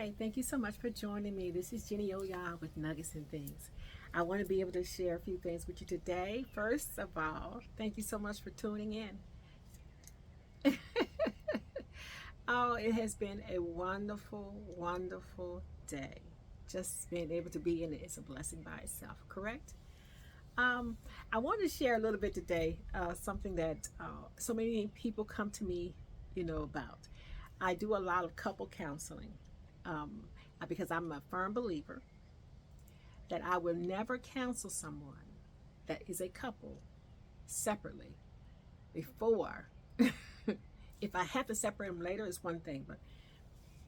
Hi, thank you so much for joining me. This is Jenny Oya with Nuggets and Things. I want to be able to share a few things with you today. First of all, thank you so much for tuning in. Oh, it has been a wonderful, wonderful day. Just being able to be in it is a blessing by itself, correct? Um, I wanted to share a little bit today, something that so many people come to me, about. I do a lot of couple counseling um, because I'm a firm believer that I will never counsel someone that is a couple separately before. If I have to separate them later, is one thing, but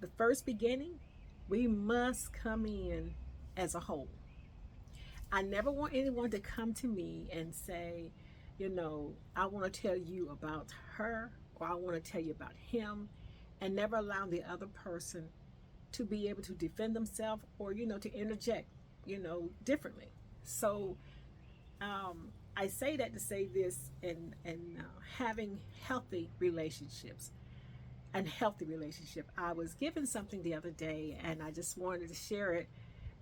the first beginning, we must come in as a whole. I never want anyone to come to me and say, I want to tell you about her or I want to tell you about him, and never allow the other person to be able to defend themselves or, to interject, differently. So I say that to say this and having healthy relationships unhealthy relationship. I was given something the other day and I just wanted to share it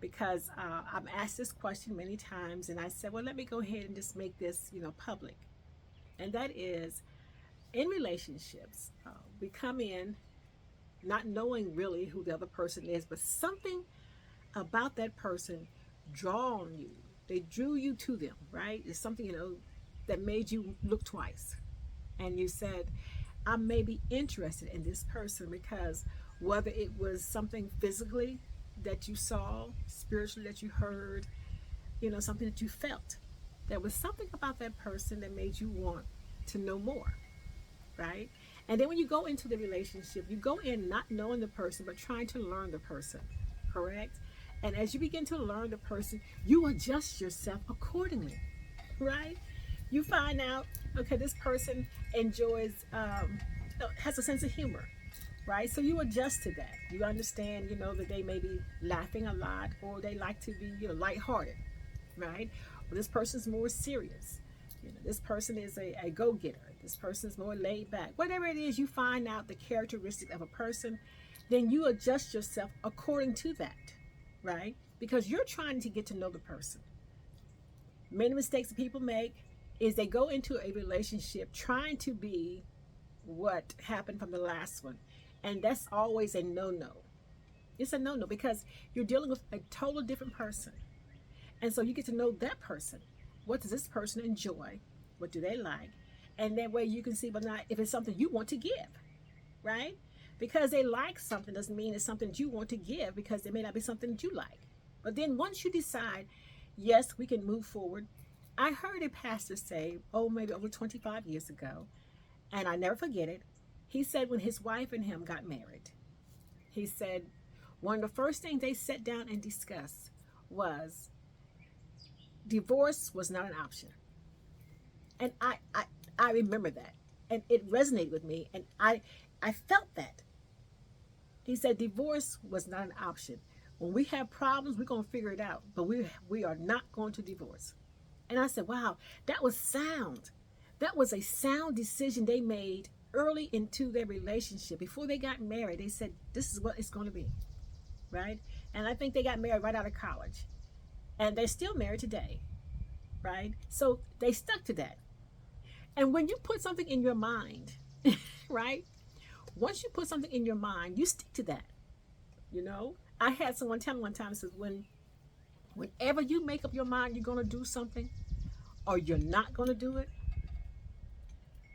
because I'm asked this question many times and I said, well, let me go ahead and just make this, public. And that is in relationships, we come in not knowing really who the other person is, but something about that person draw on you. They drew you to them, right? It's something, that made you look twice. And you said, I may be interested in this person because whether it was something physically that you saw, spiritually that you heard, something that you felt, there was something about that person that made you want to know more, right? And then when you go into the relationship, you go in not knowing the person, but trying to learn the person, correct? And as you begin to learn the person, you adjust yourself accordingly, right? You find out, okay, this person enjoys, has a sense of humor, right? So you adjust to that. You understand, that they may be laughing a lot or they like to be, lighthearted, right? Or this person's more serious. This person is a go-getter. This person's more laid back. Whatever it is, you find out the characteristic of a person, then you adjust yourself according to that, right? Because you're trying to get to know the person. Many mistakes that people make is they go into a relationship trying to be what happened from the last one. And that's always a no-no. It's a no-no because you're dealing with a total different person. And so you get to know that person. What does this person enjoy? What do they like? And that way you can see whether or not if it's something you want to give, right? Because they like something doesn't mean it's something that you want to give because it may not be something that you like. But then once you decide, yes, we can move forward. I heard a pastor say, oh, maybe over 25 years ago, and I never forget it. He said when his wife and him got married, he said one of the first things they sat down and discussed was divorce was not an option. And I remember that. And it resonated with me. And I felt that. He said divorce was not an option. When we have problems, we're going to figure it out. But we are not going to divorce. And I said, wow, that was sound. That was a sound decision they made early into their relationship. Before they got married, they said, this is what it's going to be. Right? And I think they got married right out of college. And they're still married today. Right? So they stuck to that. And when you put something in your mind, right? Once you put something in your mind, you stick to that. I had someone tell me one time, says whenever you make up your mind you're gonna do something or you're not gonna do it,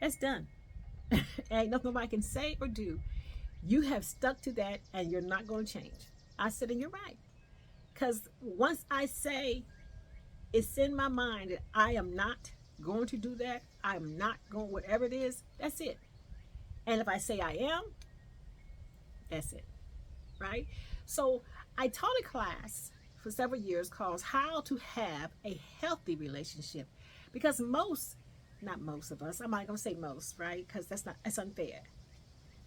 that's done. Ain't nothing nobody can say or do. You have stuck to that and you're not gonna change. I said, and you're right. Because once I say it's in my mind that I am not going to do that, I'm not going, whatever it is, that's it. And if I say I am, that's it, right? So I taught a class for several years called How to Have a Healthy Relationship. Because not most of us, I'm not going to say most, right? Because that's unfair.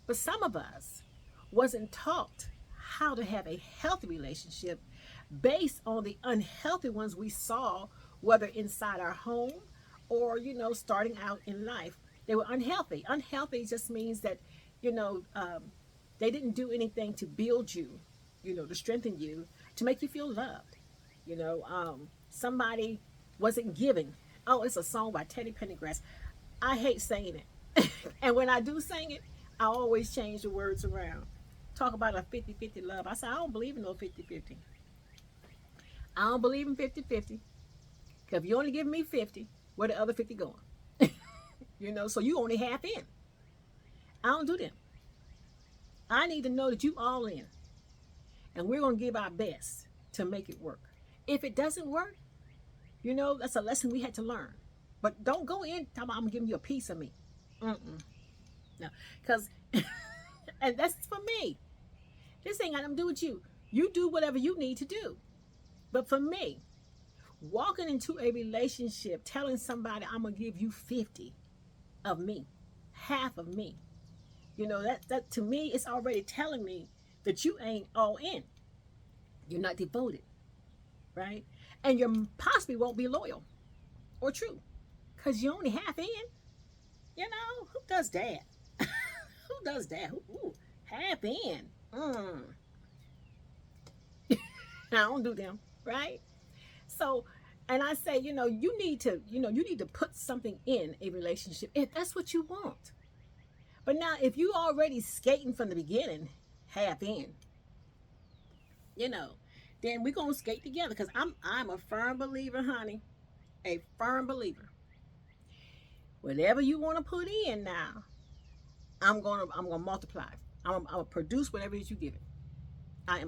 But some of us wasn't taught how to have a healthy relationship based on the unhealthy ones we saw, whether inside our home or, starting out in life. They were unhealthy. Unhealthy just means that, you know, um, they didn't do anything to build you. to strengthen you, to make you feel loved. Somebody wasn't giving. Oh, it's a song by Teddy Pendergrass. I hate saying it. And when I do sing it, I always change the words around. Talk about a 50-50 love. I say, I don't believe in no 50-50. I don't believe in 50-50. Because if you only give me 50, where the other 50 going? So you only half in. I don't do them. I need to know that you all in. And we're going to give our best to make it work. If it doesn't work, that's a lesson we had to learn. But don't go in talking about I'm giving you a piece of me. Mm-mm. No. Because, and that's for me. This ain't got nothing to do with you. You do whatever you need to do. But for me, walking into a relationship, telling somebody I'm going to give you 50 of me, half of me, that to me, it's already telling me that you ain't all in. You're not devoted, right? And you possibly won't be loyal or true because you're only half in. Who does that? Who does that? Ooh, half in. I don't do them, right? So, and I say, you need to put something in a relationship if that's what you want. But now, if you already skating from the beginning, half in, then we're gonna skate together. Because I'm a firm believer, honey, a firm believer. Whatever you want to put in now, I'm gonna multiply. I'm gonna produce whatever it is you give it. I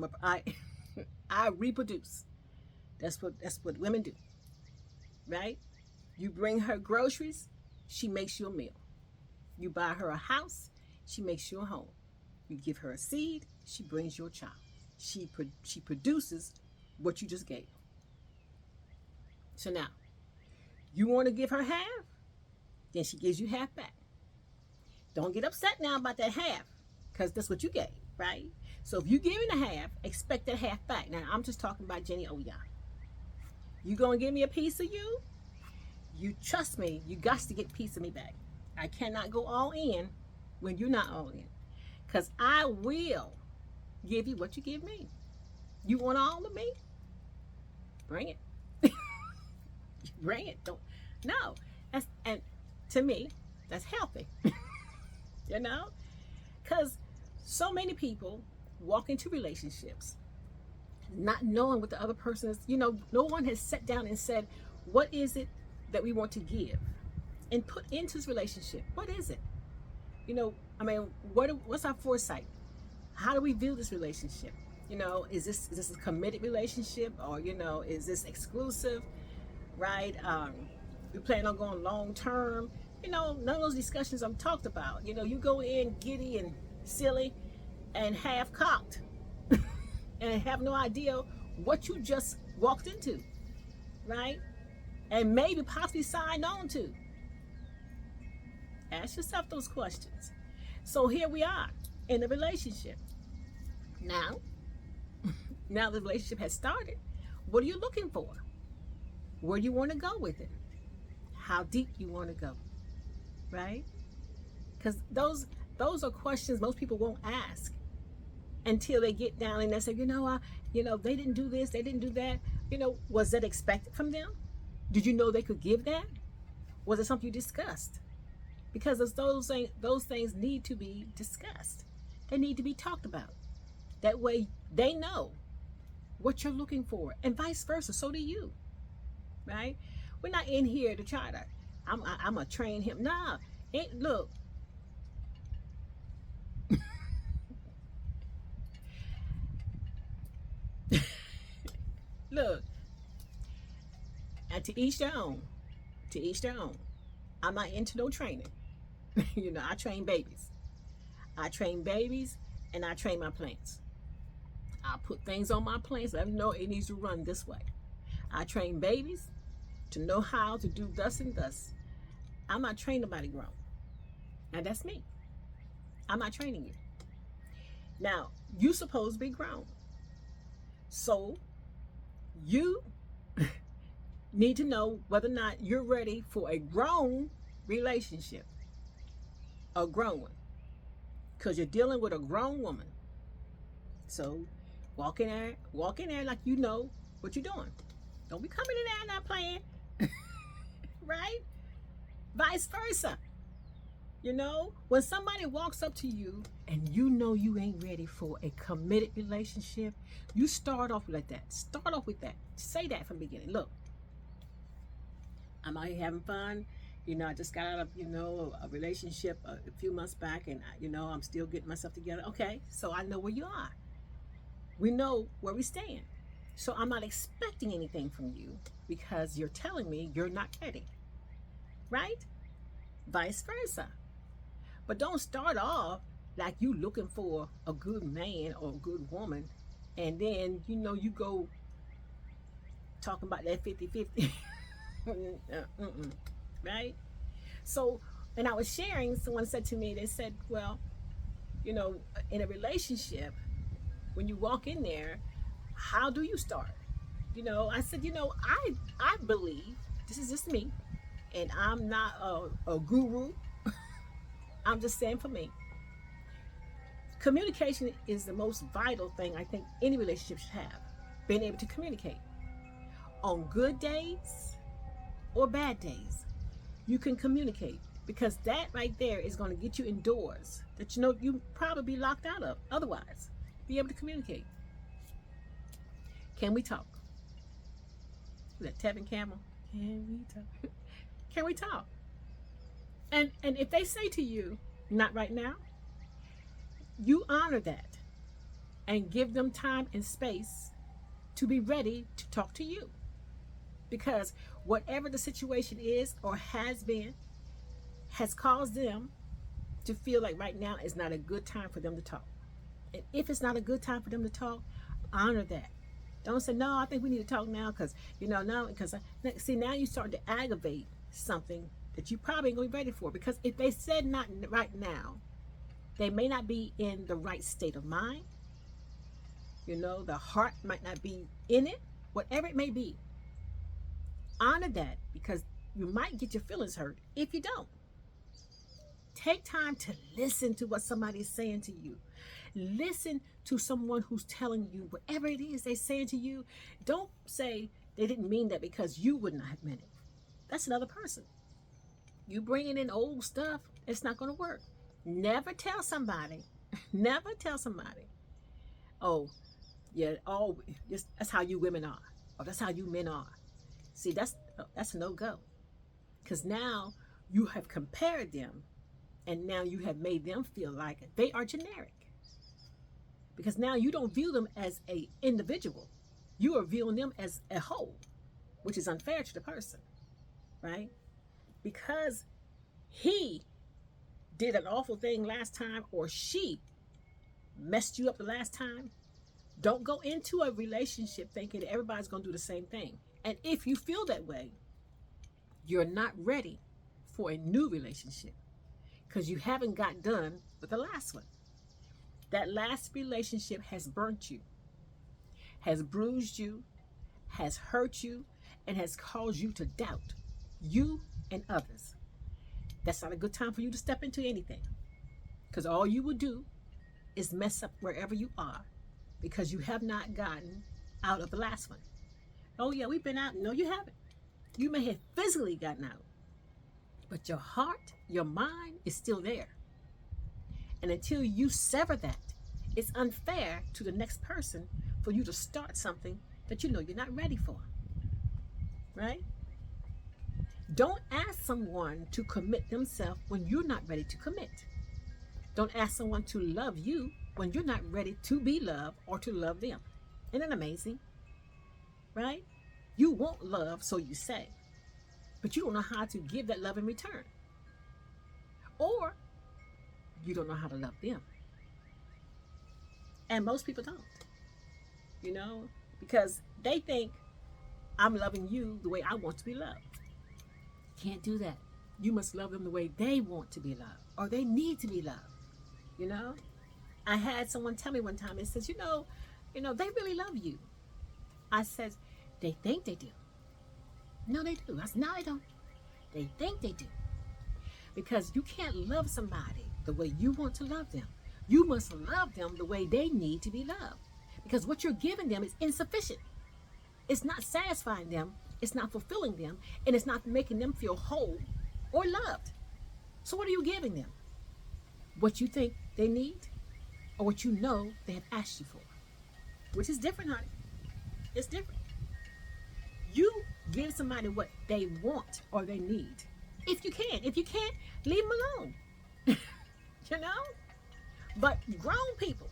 I reproduce. That's what women do, right? You bring her groceries, she makes you a meal. You buy her a house, she makes you a home. You give her a seed, she brings you a child. She produces what you just gave. So now, you want to give her half, then she gives you half back. Don't get upset now about that half, because that's what you gave, right? So if you give me a half, expect that half back. Now, I'm just talking about Jenny Oya. You gonna give me a piece of you? You trust me, you got to get a piece of me back. I cannot go all in when you're not all in. Because I will give you what you give me. You want all of me? Bring it. Bring it. Don't. No. And to me, that's healthy. Because so many people walk into relationships not knowing what the other person is. No one has sat down and said, what is it that we want to give and put into this relationship? What is it? What's our foresight? How do we view this relationship? Is this a committed relationship, or is this exclusive, right? We plan on going long term. None of those discussions I'm talked about. You go in giddy and silly and half cocked and have no idea what you just walked into, right? And maybe possibly signed on to. Ask yourself those questions. So here we are in a relationship. Now the relationship has started. What are you looking for? Where do you want to go with it? How deep you want to go, right? Because those are questions most people won't ask until they get down and they say, they didn't do this, they didn't do that. Was that expected from them? Did you know they could give that? Was it something you discussed? Because those things need to be discussed. They need to be talked about. That way they know what you're looking for, and vice versa. So do you, right? We're not in here to try to, I'm gonna train him. Nah, look. Look, and to each their own. To each their own. I'm not into no training. I train babies. I train babies, and I train my plants. I put things on my plants, let them know it needs to run this way. I train babies to know how to do thus and thus. I'm not training nobody grown. Now that's me. I'm not training you. Now, you supposed to be grown. So you need to know whether or not you're ready for a grown relationship. A grown one. Because you're dealing with a grown woman. So Walk in there like you know what you're doing. Don't be coming in there and not playing, right? Vice versa. You know, when somebody walks up to you and you know you ain't ready for a committed relationship, you start off like that. Start off with that. Say that from the beginning. Look, I'm out here having fun. You know, I just got out of, a relationship a few months back, and, I'm still getting myself together. Okay, so I know where you are. We know where we stand. So I'm not expecting anything from you because you're telling me you're not ready, right? Vice versa. But don't start off like you looking for a good man or a good woman, and then, you go talking about that 50-50. Right? So, and I was sharing, someone said to me, they said, well, in a relationship, when you walk in there, how do you start? I said, I believe, this is just me, and I'm not a guru. I'm just saying for me, communication is the most vital thing I think any relationship should have. Being able to communicate on good days or bad days, you can communicate, because that right there is going to get you indoors that you probably be locked out of otherwise. Be able to communicate. Can we talk? That Tevin Campbell. Can we talk? Can we talk? And if they say to you, not right now, you honor that and give them time and space to be ready to talk to you. Because whatever the situation is or has been, has caused them to feel like right now is not a good time for them to talk. And if it's not a good time for them to talk, honor that. Don't say, no, I think we need to talk now because, now, because, see, now you start to aggravate something that you probably ain't going to be ready for. Because if they said not right now, they may not be in the right state of mind. The heart might not be in it, whatever it may be. Honor that, because you might get your feelings hurt if you don't. Take time to listen to what somebody's saying to you. Listen to someone who's telling you whatever it is they're saying to you. Don't say they didn't mean that because you would not have meant it. That's another person. You bringing in old stuff, it's not going to work. Never tell somebody, oh, yeah, that's how you women are, or that's how you men are. See, that's a no-go. Because now you have compared them, and now you have made them feel like they are generic. Because now you don't view them as an individual. You are viewing them as a whole, which is unfair to the person, right? Because he did an awful thing last time, or she messed you up the last time, don't go into a relationship thinking that everybody's going to do the same thing. And if you feel that way, you're not ready for a new relationship because you haven't got done with the last one. That last relationship has burnt you, has bruised you, has hurt you, and has caused you to doubt you and others. That's not a good time for you to step into anything, because all you will do is mess up wherever you are because you have not gotten out of the last one. Oh yeah, we've been out. No, you haven't. You may have physically gotten out, but your heart, your mind is still there. And until you sever that, it's unfair to the next person for you to start something that you're not ready for. Right? Don't ask someone to commit themselves when you're not ready to commit. Don't ask someone to love you when you're not ready to be loved or to love them. Isn't that amazing? Right? You want love, so you say, but you don't know how to give that love in return. Or you don't know how to love them. And most people don't, because they think I'm loving you the way I want to be loved. Can't do that. You must love them the way they want to be loved, or they need to be loved. I had someone tell me one time, it says, they really love you. I said, they think they do. No, they do. I said, no, they don't. They think they do. Because you can't love somebody the way you want to love them. You must love them the way they need to be loved. because what you're giving them is insufficient. It's not satisfying them, it's not fulfilling them, and it's not making them feel whole or loved. So what are you giving them? What you think they need or what you know they have asked you for? Which is different, honey. It's different. You give somebody what they want or they need. If you can. If you can't, leave them alone. You know? But grown people,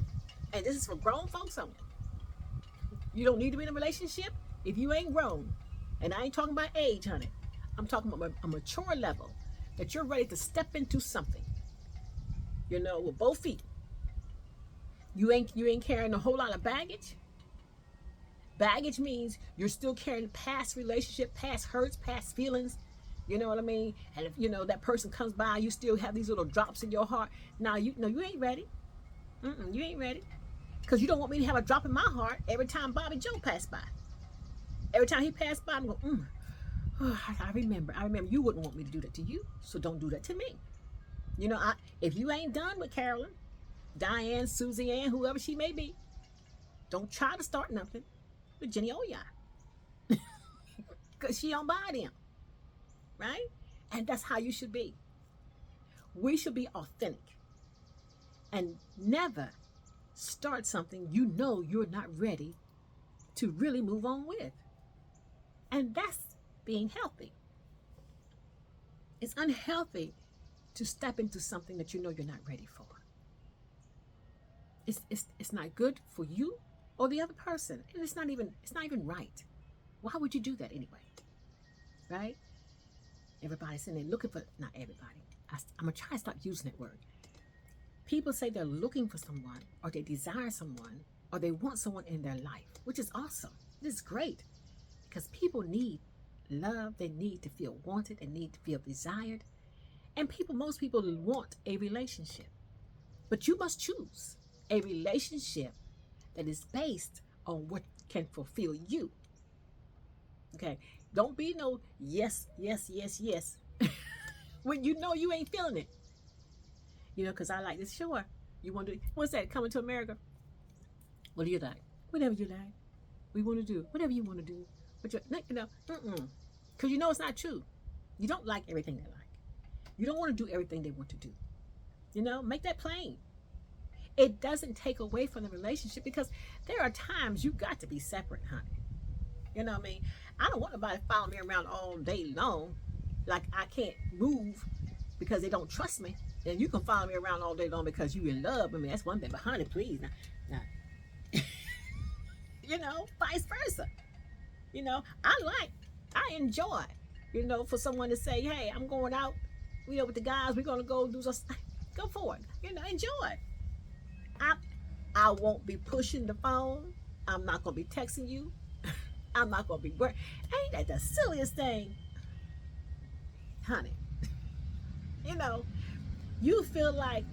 and this is for grown folks only, you don't need to be in a relationship if you ain't grown. And I ain't talking about age, honey. I'm talking about a mature level that you're ready to step into something. You know, with both feet. You ain't carrying a whole lot of baggage. Baggage means you're still carrying past relationship, past hurts, past feelings. You know what I mean? And if you know that person comes by, you still have these little drops in your heart. Now you ain't ready. You ain't ready. Because you don't want me to have a drop in my heart every time Bobby Joe passed by. Every time he passed by, I'm going, oh, I remember you wouldn't want me to do that to you, so don't do that to me. You know, if you ain't done with Carolyn, Diane, Susie Ann, whoever she may be, don't try to start nothing with Jenny Oya. Because she don't buy them. Right? And that's how you should be. We should be authentic. And never start something you know you're not ready to really move on with. And that's being healthy. It's unhealthy to step into something that you know you're not ready for. It's not good for you or the other person. And it's not even right. Why would you do that anyway? Right? Everybody's in there looking for, not everybody. I'm going to try to stop using that word. People say they're looking for someone, or they desire someone, or they want someone in their life, which is awesome. This is great because people need love. They need to feel wanted and need to feel desired. And most people want a relationship, but you must choose a relationship that is based on what can fulfill you. Okay. Don't be no yes, yes, yes, yes when you know you ain't feeling it. You know, because I like this. Sure. You want to do, what's that? Coming to America? What do you like? Whatever you like. We want to do. Whatever you want to do. But you know, because you know it's not true. You don't like everything they like. You don't want to do everything they want to do. You know, make that plain. It doesn't take away from the relationship because there are times you got to be separate, honey. You know what I mean? I don't want nobody following me around all day long. Like I can't move because they don't trust me. And you can follow me around all day long because you in love with me. That's one thing. But honey, please, now you know, vice versa. You know, I enjoy, you know, for someone to say, hey, I'm going out, you know, with the guys, we're gonna go do some, go for it. You know, enjoy. I won't be pushing the phone. I'm not gonna be texting you. I'm not gonna be working. Ain't that the silliest thing? Honey. You know, you feel like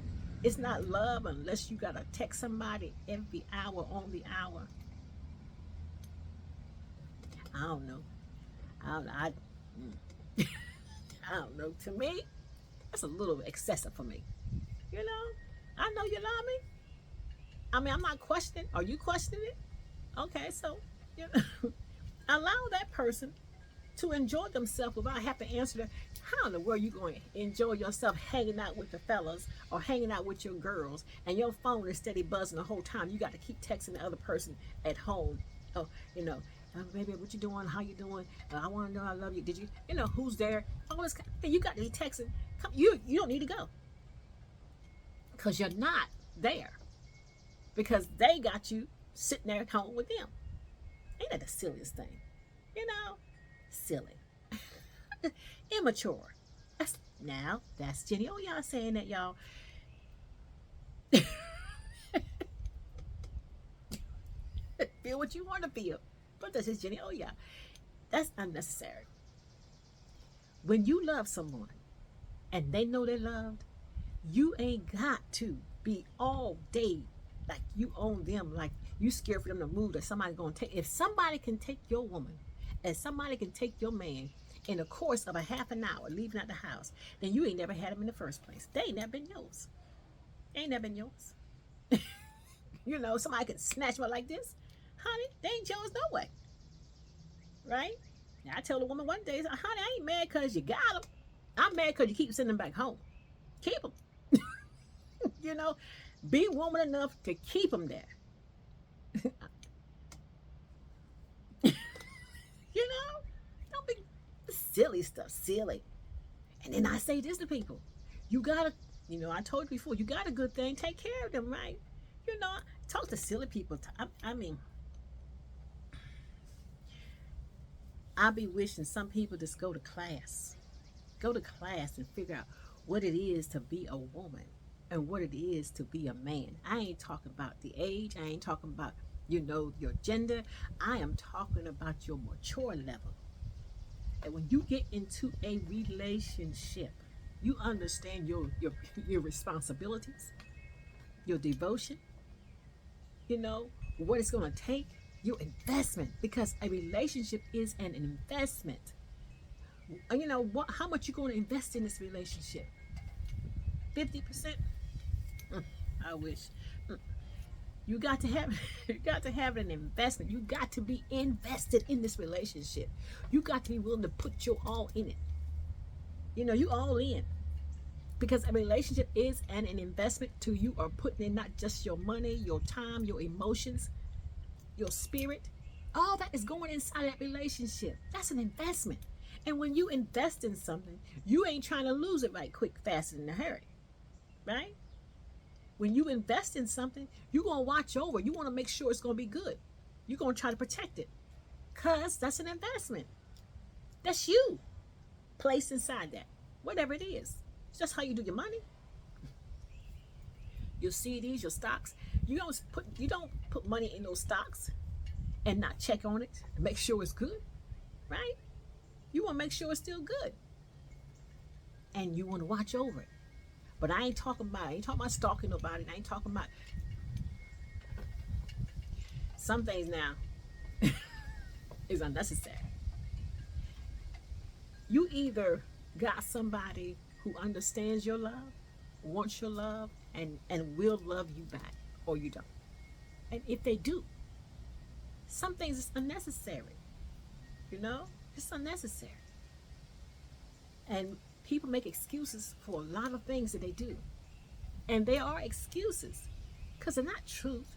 it's not love unless you gotta text somebody every hour on the hour. I don't know. I don't know. To me, that's a little excessive for me. You know, I know you love me. I mean, I'm not questioning. Are you questioning it? Okay, so you know, allow that person to enjoy themselves without having to answer that. How in the world are you going to enjoy yourself hanging out with the fellas or hanging out with your girls and your phone is steady buzzing the whole time? You got to keep texting the other person at home. Oh, you know, baby, what you doing? How you doing? I want to know I love you. Did you, you know, who's there? All this, you got to be texting. Come, you don't need to go because you're not there because they got you sitting there at home with them. Ain't that the silliest thing? You know, silly. Immature. That's Jenny. Oh, y'all saying that, y'all. Feel what you want to feel. But this is Jenny. Oh, yeah. That's unnecessary. When you love someone and they know they're loved, you ain't got to be all day like you own them, like you scared for them to move, that somebody's going to take. If somebody can take your woman and somebody can take your man in the course of a half an hour leaving out the house, then you ain't never had them in the first place. They ain't never been yours. They ain't never been yours. You know, somebody can snatch me like this. Honey, they ain't yours no way. Right? Now, I told a woman one day, honey, I ain't mad because you got them. I'm mad because you keep sending them back home. Keep them. You know, be woman enough to keep them there. You know, don't be silly stuff, silly. And then I say this to people: you gotta, you know, I told you before, you got a good thing, take care of them, right? You know, talk to silly people. I mean, I be wishing some people just go to class and figure out what it is to be a woman and what it is to be a man. I ain't talking about the age. I ain't talking about, you know, your gender. I am talking about your mature level. And when you get into a relationship, you understand your responsibilities, your devotion, you know, what it's going to take, your investment, because a relationship is an investment. You know what, how much you going to invest in this relationship? 50%? I wish. You got to have you got to have an investment. You got to be invested in this relationship. You got to be willing to put your all in it. You know, you all in. Because a relationship is an investment to you, or putting in not just your money, your time, your emotions, your spirit. All that is going inside that relationship. That's an investment. And when you invest in something, you ain't trying to lose it right quick, fast, and in a hurry. Right? When you invest in something, you're going to watch over. You want to make sure it's going to be good. You're going to try to protect it. Because that's an investment. That's you placed inside that. Whatever it is. It's just how you do your money. Your CDs, your stocks. You don't put money in those stocks and not check on it and make sure it's good. Right? You want to make sure it's still good. And you want to watch over it. But I ain't talking about stalking nobody. I ain't talking about some things now is unnecessary. You either got somebody who understands your love, wants your love, and will love you back, or you don't. And if they do, some things is unnecessary. You know, it's unnecessary. And people make excuses for a lot of things that they do, and they are excuses because they're not truth.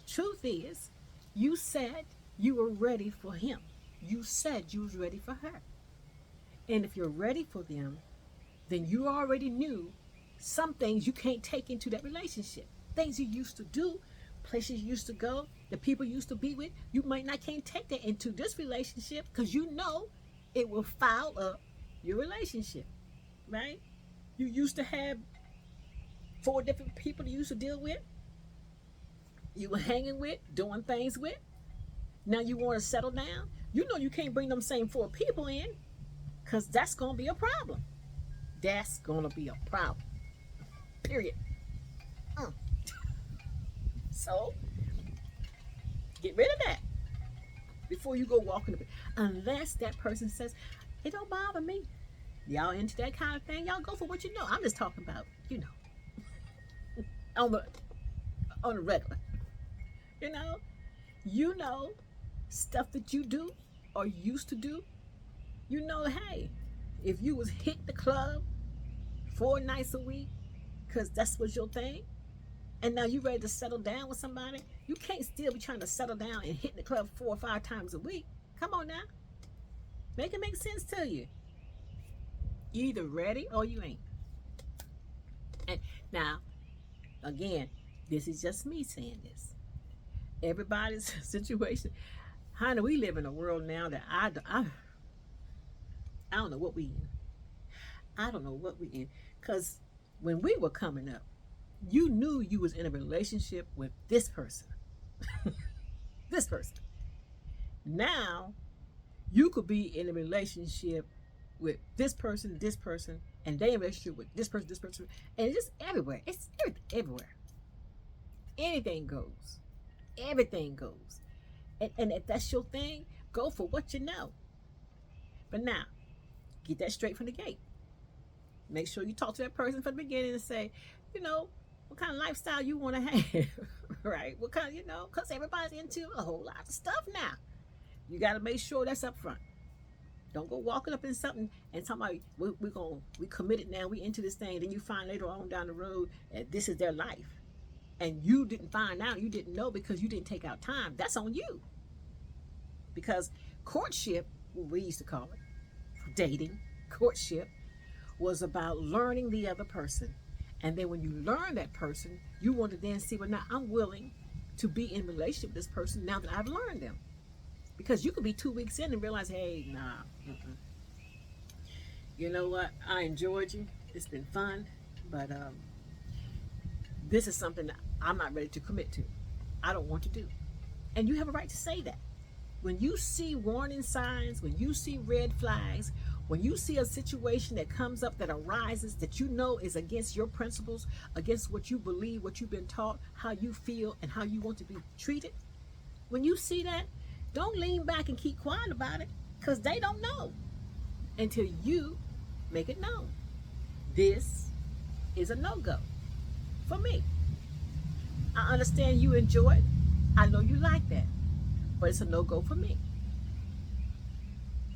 Truth is, you said you were ready for him. You said you was ready for her. And if you're ready for them, then you already knew some things you can't take into that relationship. Things you used to do, places you used to go, the people you used to be with, you might not can't take that into this relationship because you know it will foul up your relationship, right? You used to have 4 different people you used to deal with, you were hanging with, doing things with. Now you want to settle down. You know you can't bring them same 4 people in because that's going to be a problem. That's going to be a problem. Period. Mm. So get rid of that before you go walking. Unless that person says, it don't bother me. Y'all into that kind of thing, y'all go for what you know. I'm just talking about, you know, on the regular. You know, you know, stuff that you do or used to do. You know, hey, if you was hit the club 4 nights a week, cause that's was your thing, and now you ready to settle down with somebody, you can't still be trying to settle down and hit the club 4 or 5 times a week. Come on now, make it make sense to you. You either ready or you ain't. And now, again, this is just me saying this. Everybody's situation. Honey, we live in a world now that I don't know what we in. I don't know what we in. Because when we were coming up, you knew you was in a relationship with this person. This person. Now, you could be in a relationship with this person, and they in a relationship with this person, and it's just everywhere. It's everywhere. Anything goes. Everything goes. And if that's your thing, go for what you know. But now, get that straight from the gate. Make sure you talk to that person from the beginning and say, you know, what kind of lifestyle you want to have. right? What kind, because everybody's into a whole lot of stuff now. You got to make sure that's up front. Don't go walking up in something and somebody we committed now, we into this thing. Then you find later on down the road that this is their life, and you didn't find out, you didn't know because you didn't take out time. That's on you. Because courtship, what we used to call it, dating, courtship, was about learning the other person. And then when you learn that person, you want to then see, well, now I'm willing to be in relationship with this person now that I've learned them. Because you could be 2 weeks in and realize, hey, nah, you know what? I enjoyed you. It's been fun, but this is something that I'm not ready to commit to. I don't want to do. And you have a right to say that. When you see warning signs, when you see red flags, when you see a situation that comes up that arises that you know is against your principles, against what you believe, what you've been taught, how you feel, and how you want to be treated, when you see that, don't lean back and keep quiet about it, because they don't know until you make it known. This is a no-go for me. I understand you enjoy it. I know you like that, but it's a no-go for me.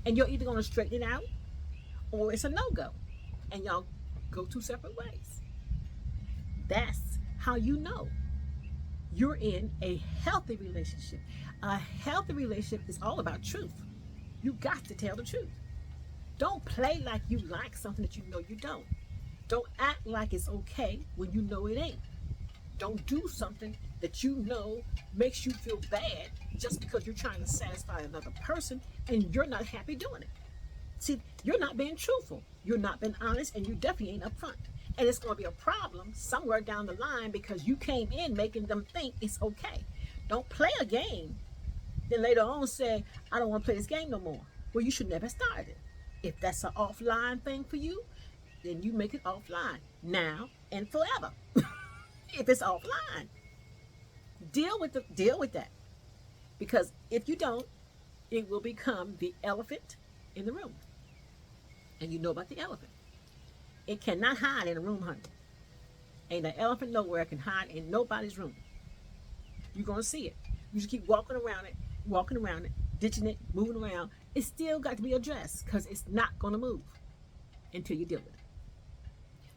And you're either going to straighten it out or it's a no-go. And y'all go two separate ways. That's how you know you're in a healthy relationship. A healthy relationship is all about truth. You got to tell the truth. Don't play like you like something that you know you don't. Don't act like it's okay when you know it ain't. Don't do something that you know makes you feel bad just because you're trying to satisfy another person and you're not happy doing it. See, you're not being truthful. You're not being honest, and you definitely ain't upfront. And it's going to be a problem somewhere down the line because you came in making them think it's okay. Don't play a game, then later on say, I don't want to play this game no more. Well, you should never start it. If that's an offline thing for you, then you make it offline now and forever. If it's offline, deal with that. Because if you don't, it will become the elephant in the room. And you know about the elephant. It cannot hide in a room, honey. Ain't an elephant nowhere can hide in nobody's room. You're gonna see it. You just keep walking around it, ditching it, moving around. It's still got to be addressed because it's not gonna move until you deal with it.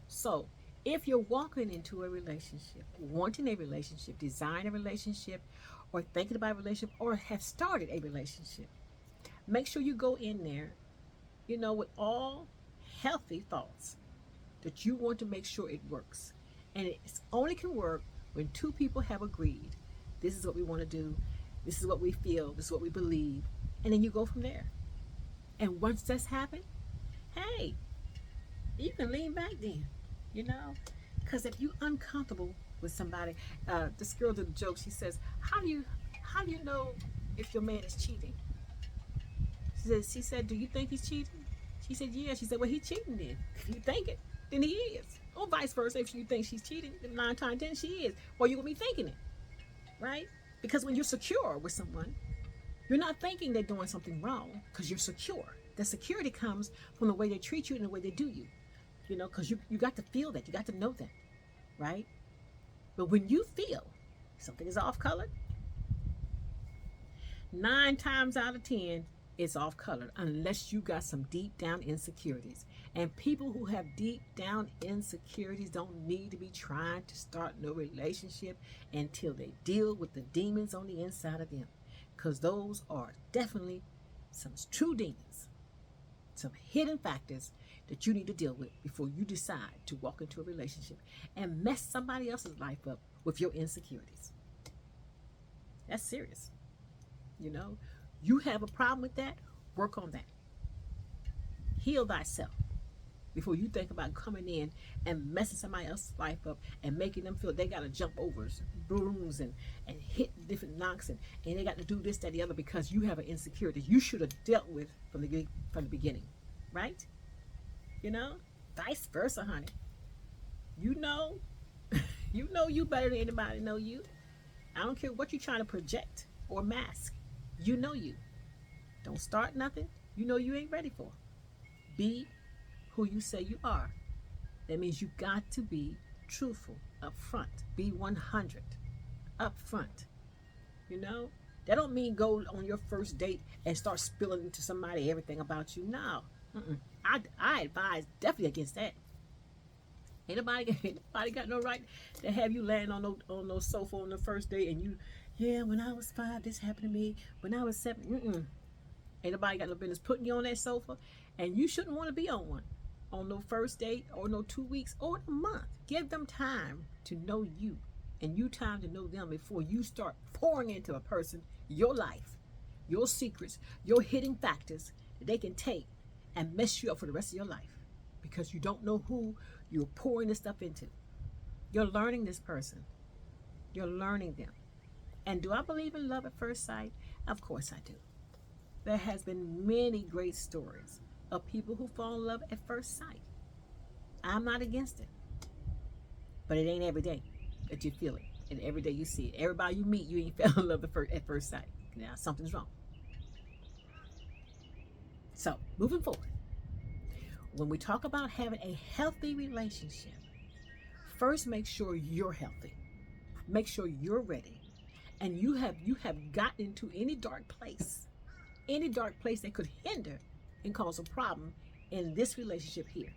So if you're walking into a relationship, wanting a relationship, design a relationship, or thinking about a relationship, or have started a relationship, make sure you go in there, with all healthy thoughts that you want to make sure it works. And it only can work when two people have agreed. This is what we want to do. This is what we feel. This is what we believe. And then you go from there. And once that's happened, hey, you can lean back then, because if you're uncomfortable with somebody, this girl did a joke. She says, how do you know if your man is cheating? She said, do you think he's cheating? She said, yeah. She said, well, he's cheating then. If you think it, then he is. Or vice versa. If you think she's cheating, then 9 times 10 she is. Or you're going to be thinking it, right? Because when you're secure with someone, you're not thinking they're doing something wrong because you're secure. The security comes from the way they treat you and the way they do you, because you got to feel that. You got to know that, right? But when you feel something is off colored, 9 times out of 10, it's off colored unless you got some deep down insecurities. And people who have deep down insecurities don't need to be trying to start no relationship until they deal with the demons on the inside of them. Because those are definitely some true demons, some hidden factors that you need to deal with before you decide to walk into a relationship and mess somebody else's life up with your insecurities. That's serious. You have a problem with that, work on that. Heal thyself before you think about coming in and messing somebody else's life up and making them feel they got to jump over brooms and hit different knocks and they got to do this, that, the other because you have an insecurity you should have dealt with from the beginning, right? Vice versa, honey. You know, you better than anybody know you. I don't care what you're trying to project or mask. You know you. Don't start nothing you ain't ready for. Be who you say you are. That means you got to be truthful up front. Be 100 up front. You know, that don't mean go on your first date and start spilling to somebody everything about you. No, I advise definitely against that. Ain't nobody got no right to have you laying on no sofa on the first date and you, yeah. When I was 5, this happened to me. When I was 7, ain't nobody got no business putting you on that sofa, and you shouldn't want to be on one, on no first date or no 2 weeks or a month. Give them time to know you, and you time to know them before you start pouring into a person your life, your secrets, your hidden factors that they can take and mess you up for the rest of your life because you don't know who you're pouring this stuff into. You're learning this person. You're learning them. And do I believe in love at first sight? Of course I do. There has been many great stories of people who fall in love at first sight. I'm not against it. But it ain't every day that you feel it. And every day you see it. Everybody you meet, you ain't fell in love at first sight. Now something's wrong. So moving forward, when we talk about having a healthy relationship, first make sure you're healthy. Make sure you're ready. And you have gotten into any dark place that could hinder and cause a problem in this relationship here.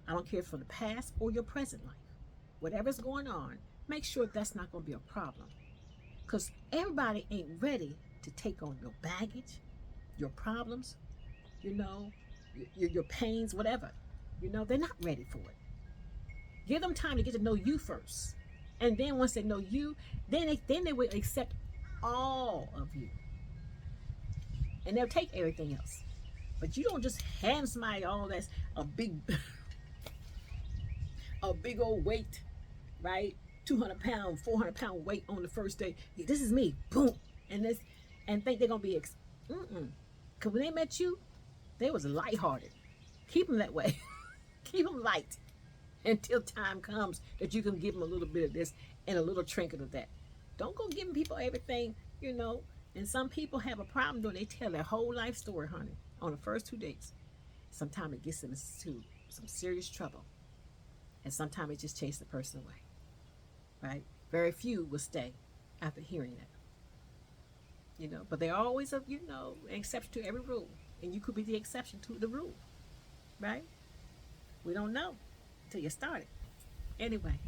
I don't care if it's from the past or your present life. Whatever's going on, make sure that's not going to be a problem. Because everybody ain't ready to take on your baggage, your problems, you know, your pains, whatever. You know, they're not ready for it. Give them time to get to know you first. And then once they know you, then they will accept all of you. And they'll take everything else. But you don't just hand somebody all that's a big a big old weight, right? 200-pound, 400-pound weight on the first day. Yeah, this is me. Boom. And think they're gonna be Cause when they met you, they was lighthearted. Keep them that way. Keep them light until time comes that you can give them a little bit of this and a little trinket of that. Don't go giving people everything, you know. And some people have a problem doing. They tell their whole life story, honey, on the first 2 dates. Sometimes it gets them into some serious trouble, and sometimes it just chases the person away. Right? Very few will stay after hearing that. You know, but there are always an exception to every rule, and you could be the exception to the rule. Right? We don't know until you start it. Anyway,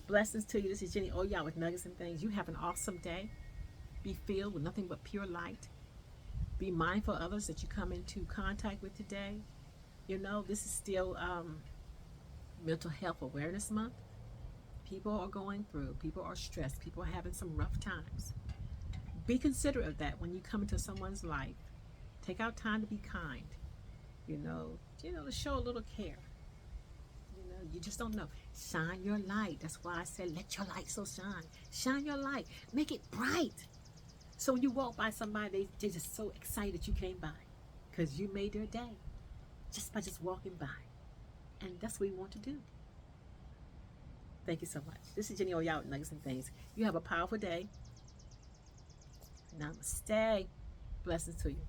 blessings to you. This is Jenny Oya with Nuggets and Things. You have an awesome day. Be filled with nothing but pure light. Be mindful of others that you come into contact with today. You know, this is still Mental Health Awareness Month. People are going through, people are stressed, people are having some rough times. Be considerate of that when you come into someone's life. Take out time to be kind. To show a little care. You just don't know. Shine your light. That's why I said, let your light so shine. Shine your light. Make it bright. So when you walk by somebody, they're just so excited you came by. Because you made their day. Just by just walking by. And that's what we want to do. Thank you so much. This is Jenny Oya with Nuggets and Things. You have a powerful day. Namaste. Blessings to you.